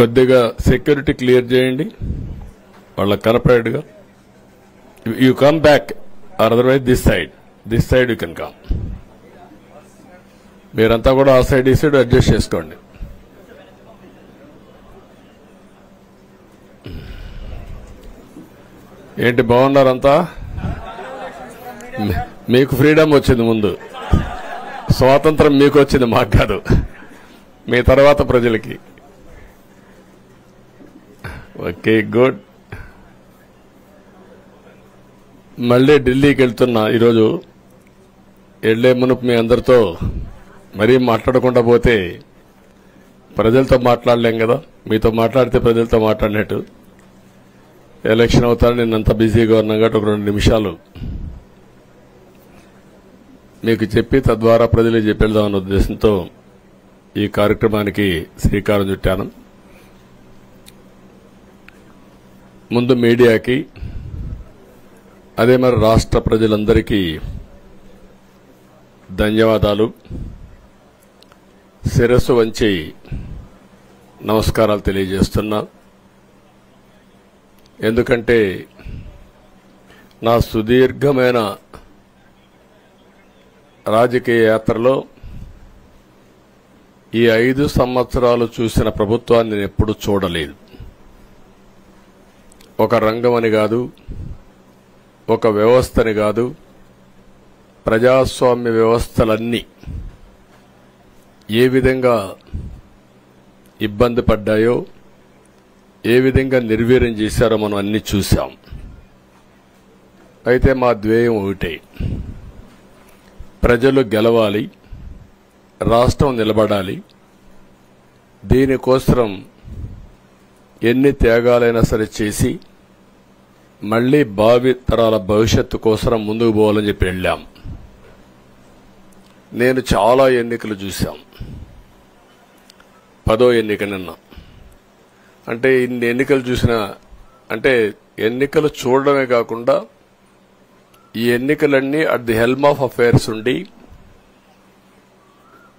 కొద్దిగా security clear చేయండి వాళ్ళ కనపడేట్టుగా. You come back or otherwise this side you can come. మీరంతా కూడా ఆ సైడ్ ఈ సైడ్ అడ్జస్ట్ చేసుకోండి. ఏంటి బాగున్నారంతా? మీకు ఫ్రీడమ్ వచ్చింది, ముందు స్వాతంత్రం మీకు వచ్చింది, మాకు కాదు, మీ తర్వాత ప్రజలకి. Okay, good. మళ్ళీ ఢిల్లీకి వెళ్తున్నా ఈరోజు. వెళ్లే మునుపు మీ అందరితో మరీ మాట్లాడకుండా పోతే ప్రజలతో మాట్లాడలేం కదా. మీతో మాట్లాడితే ప్రజలతో మాట్లాడినట్టు. ఎలక్షన్ అవుతాను, నిన్నంత బిజీగా ఉన్నాం కాబట్టి ఒక 2 నిమిషాలు మీకు చెప్పి తద్వారా ప్రజలకు చెప్పేద్దామన్న ఉద్దేశంతో ఈ కార్యక్రమానికి శ్రీకారం చుట్టాను. ముందు మీడియాకి, అదే మరి రాష్ట్ర ప్రజలందరికీ ధన్యవాదాలు. శిరస్సు వంచి నమస్కారాలు తెలియజేస్తున్నా. ఎందుకంటే నా సుదీర్ఘమైన రాజకీయ యాత్రలో ఈ 5 సంవత్సరాలు చూసిన ప్రభుత్వాన్ని నేను ఎప్పుడూ చూడలేదు. ఒక రంగం అని కాదు, ఒక వ్యవస్థని కాదు, ప్రజాస్వామ్య వ్యవస్థలన్నీ ఏ విధంగా ఇబ్బంది పడ్డాయో, ఏ విధంగా నిర్వీర్యం చేశారో మనం అన్ని చూశాం. అయితే మా ధ్యేయం ఒకటే, ప్రజలు గెలవాలి, రాష్ట్రం నిలబడాలి. దీనికోసం ఎన్ని త్యాగాలైనా సరే చేసి మళ్లీ భావి తరాల భవిష్యత్తు కోసం ముందుకు పోవాలని చెప్పి వెళ్ళాం. నేను చాలా ఎన్నికలు చూశాం. 10వ ఎన్నిక నిన్న. అంటే ఇన్ని ఎన్నికలు చూసినా, అంటే ఎన్నికలు చూడడమే కాకుండా ఈ ఎన్నికలన్నీ at the helm of affairs ఉండి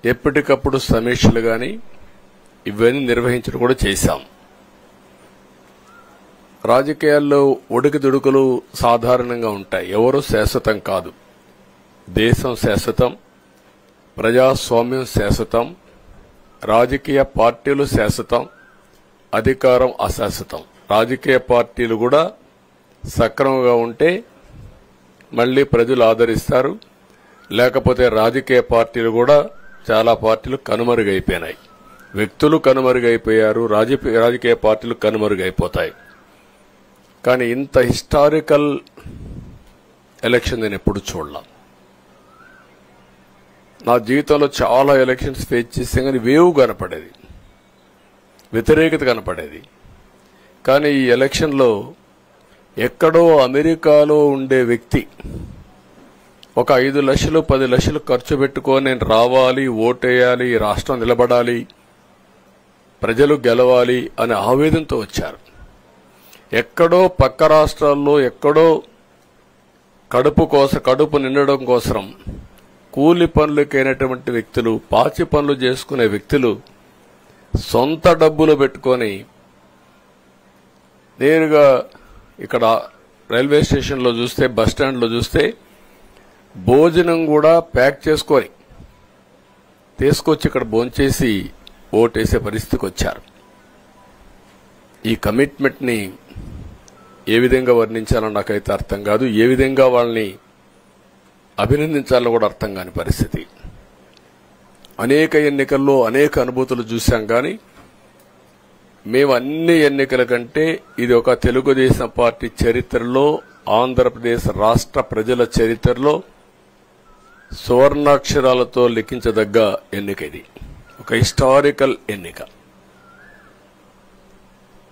ఎప్పటికప్పుడు సమీక్షలు గాని ఇవన్నీ నిర్వహించడం కూడా చేశాం. రాజకీయాల్లో ఒడికిదుడుకులు సాధారణంగా ఉంటాయి. ఎవరు శాశ్వతం కాదు. దేశం శాశ్వతం, ప్రజాస్వామ్యం శాశ్వతం, రాజకీయ పార్టీలు శాశ్వతం, అధికారం అశాశ్వతం. రాజకీయ పార్టీలు కూడా సక్రమంగా ఉంటే మళ్లీ ప్రజలు ఆదరిస్తారు. లేకపోతే రాజకీయ పార్టీలు కూడా, చాలా పార్టీలు కనుమరుగైపోయినాయి. వ్యక్తులు కనుమరుగైపోయారు, రాజకీయ పార్టీలు కనుమరుగైపోతాయి. కానీ ఇంత హిస్టారికల్ ఎలక్షన్ నేను ఎప్పుడు చూడలా. నా జీవితంలో చాలా ఎలక్షన్స్ ఫేస్ చేసే కానీ వేవ్ కనపడేది, వ్యతిరేకత కనపడేది. కానీ ఈ ఎలక్షన్లో ఎక్కడో అమెరికాలో ఉండే వ్యక్తి ఒక 5 లక్షలు 10 లక్షలు ఖర్చు పెట్టుకొని నేను రావాలి, ఓటేయాలి, రాష్ట్రం నిలబడాలి, ప్రజలు గెలవాలి అనే ఆవేదనతో వచ్చారు. ఎక్కడో పక్క రాష్ట్రాల్లో ఎక్కడో కడుపు నిండడం కోసం కూలి పనులకైనటువంటి వ్యక్తులు, పాచి పనులు చేసుకునే వ్యక్తులు సొంత డబ్బులు పెట్టుకొని నేరుగా ఇక్కడ రైల్వే స్టేషన్లో చూస్తే, బస్టాండ్లో చూస్తే భోజనం కూడా ప్యాక్ చేసుకొని తీసుకొచ్చి ఇక్కడ భోంచేసి ఓటేసే పరిస్థితికి వచ్చారు. ఈ కమిట్మెంట్ ని ఏ విధంగా వర్ణించాలో నాకైతే అర్థం కాదు. ఏ విధంగా వాళ్ళని అభినందించాలో కూడా అర్థం కాని పరిస్థితి. అనేక ఎన్నికల్లో అనేక అనుభూతులు చూశాం. కానీ మేము అన్ని ఎన్నికల కంటే ఇది ఒక తెలుగుదేశం పార్టీ చరిత్రలో, ఆంధ్రప్రదేశ్ రాష్ట్ర ప్రజల చరిత్రలో సువర్ణాక్షరాలతో లిఖించదగ్గ ఎన్నిక. ఇది ఒక హిస్టారికల్ ఎన్నిక.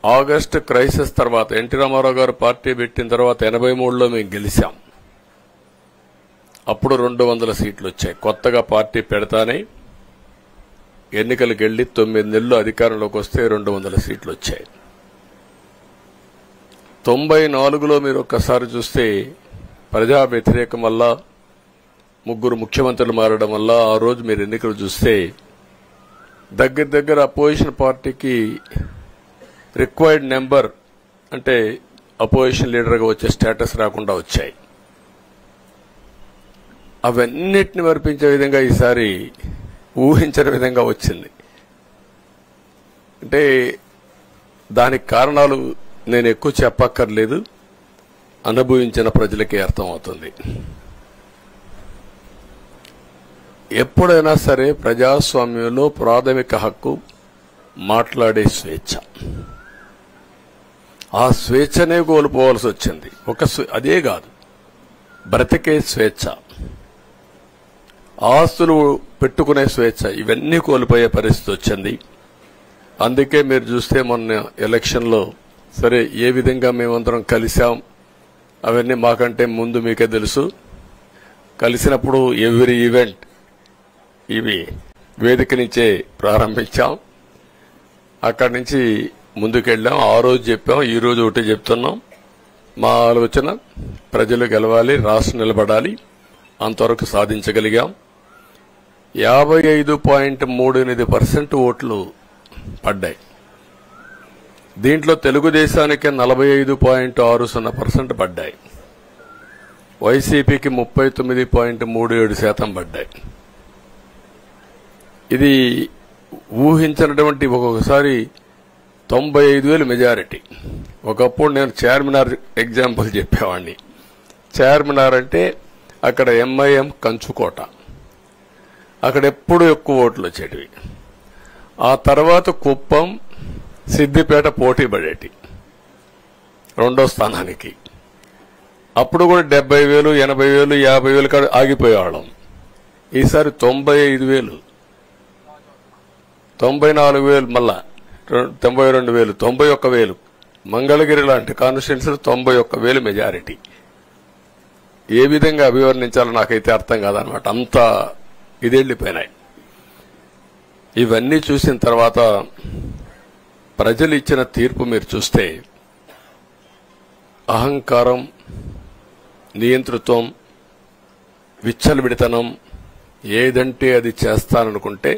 ఆగస్టు క్రైసిస్ తర్వాత, ఎన్టీ రామారావు గారు పార్టీ పెట్టిన తర్వాత 83లో మేము గెలిచాం. అప్పుడు 200 సీట్లు వచ్చాయి. కొత్తగా పార్టీ పెడతానే ఎన్నికలకు వెళ్లి 9 నెలలు అధికారంలోకి వస్తే 200 సీట్లు వచ్చాయి. 94లో మీరు ఒక్కసారి చూస్తే ప్రజా వ్యతిరేకం వల్ల 3 ముఖ్యమంత్రులు మారడం వల్ల ఆ రోజు మీరు ఎన్నికలు చూస్తే దగ్గర అపోజిషన్ పార్టీకి రిక్వైర్డ్ నెంబర్ అంటే అపోజిషన్ లీడర్గా వచ్చే స్టేటస్ రాకుండా వచ్చాయి. అవన్నిటిని వర్పించే విధంగా ఈసారి ఊహించని విధంగా వచ్చింది. అంటే దానికి కారణాలు నేను ఎక్కువ చెప్పక్కర్లేదు, అనుభవించిన ప్రజలకే అర్థమవుతుంది. ఎప్పుడైనా సరే ప్రజాస్వామ్యంలో ప్రాథమిక హక్కు మాట్లాడే స్వేచ్ఛ. ఆ స్వేచ్ఛనే కోల్పోవాల్సి వచ్చింది. అదే కాదు, బ్రతికే స్వేచ్ఛ, ఆస్తులు పెట్టుకునే స్వేచ్ఛ, ఇవన్నీ కోల్పోయే పరిస్థితి వచ్చింది. అందుకే మీరు చూస్తే మొన్న ఎలక్షన్లో సరే ఏ విధంగా మేమందరం కలిశాం అవన్నీ మాకంటే ముందు మీకే తెలుసు. కలిసినప్పుడు ఎవ్రీ ఈవెంట్ ఇవి వేదిక నుంచే ప్రారంభించాం. అక్కడి నుంచి ముందుకెళ్ళాం. ఆ రోజు చెప్పాం, ఈ రోజు ఒకటి చెప్తున్నాం. మా ఆలోచన ప్రజలు గెలవాలి, రాష్ట్రం నిలబడాలి. అంతవరకు సాధించగలిగాం. 55.38% ఓట్లు పడ్డాయి. దీంట్లో తెలుగుదేశానికి 45.60% పడ్డాయి. వైసీపీకి 39.37% పడ్డాయి. ఇది ఊహించినటువంటి ఒక్కొక్కసారి 95,000 మెజారిటీ. ఒకప్పుడు నేను చార్మినార్ ఎగ్జాంపుల్ చెప్పేవాడిని. చార్మినార్ అంటే అక్కడ ఎంఐఎం కంచుకోట, అక్కడ ఎప్పుడు ఎక్కువ ఓట్లు వచ్చేటివి. ఆ తర్వాత కుప్పం, సిద్దిపేట పోటీ పడేటి రెండో స్థానానికి. అప్పుడు కూడా 70,000, 80,000, 50,000 కాడ ఆగిపోయేవాళ్ళం. ఈసారి 95,000, 94,000, మళ్ళా 92,000, 91,000. మంగళగిరి లాంటి కాన్స్టిట్యున్సీలు 91,000 మెజారిటీ. ఏ విధంగా అభివర్ణించాలో నాకైతే అర్థం కాదనమాట. అంత ఇదెళ్లిపోయినాయి. ఇవన్నీ చూసిన తర్వాత ప్రజలు ఇచ్చిన తీర్పు మీరు చూస్తే అహంకారం, నియంతృత్వం, విచ్చలవిడితనం, ఏదంటే అది చేస్తాననుకుంటే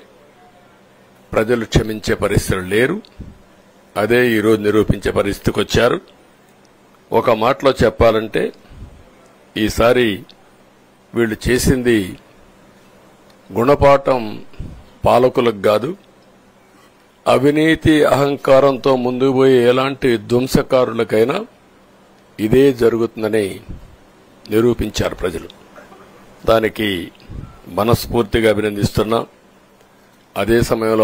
ప్రజలు క్షమించే పరిస్థితులు లేరు. అదే ఈరోజు నిరూపించే పరిస్థితికి వచ్చారు. ఒక మాటలో చెప్పాలంటే ఈసారి వీళ్ళు చేసింది గుణపాఠం పాలకులకు కాదు, అవినీతి అహంకారంతో ముందుకు పోయే ఎలాంటి ధ్వంసకారులకైనా ఇదే జరుగుతుందని నిరూపించారు ప్రజలు. దానికి మనస్ఫూర్తిగా అభినందిస్తున్నా. అదే సమయంలో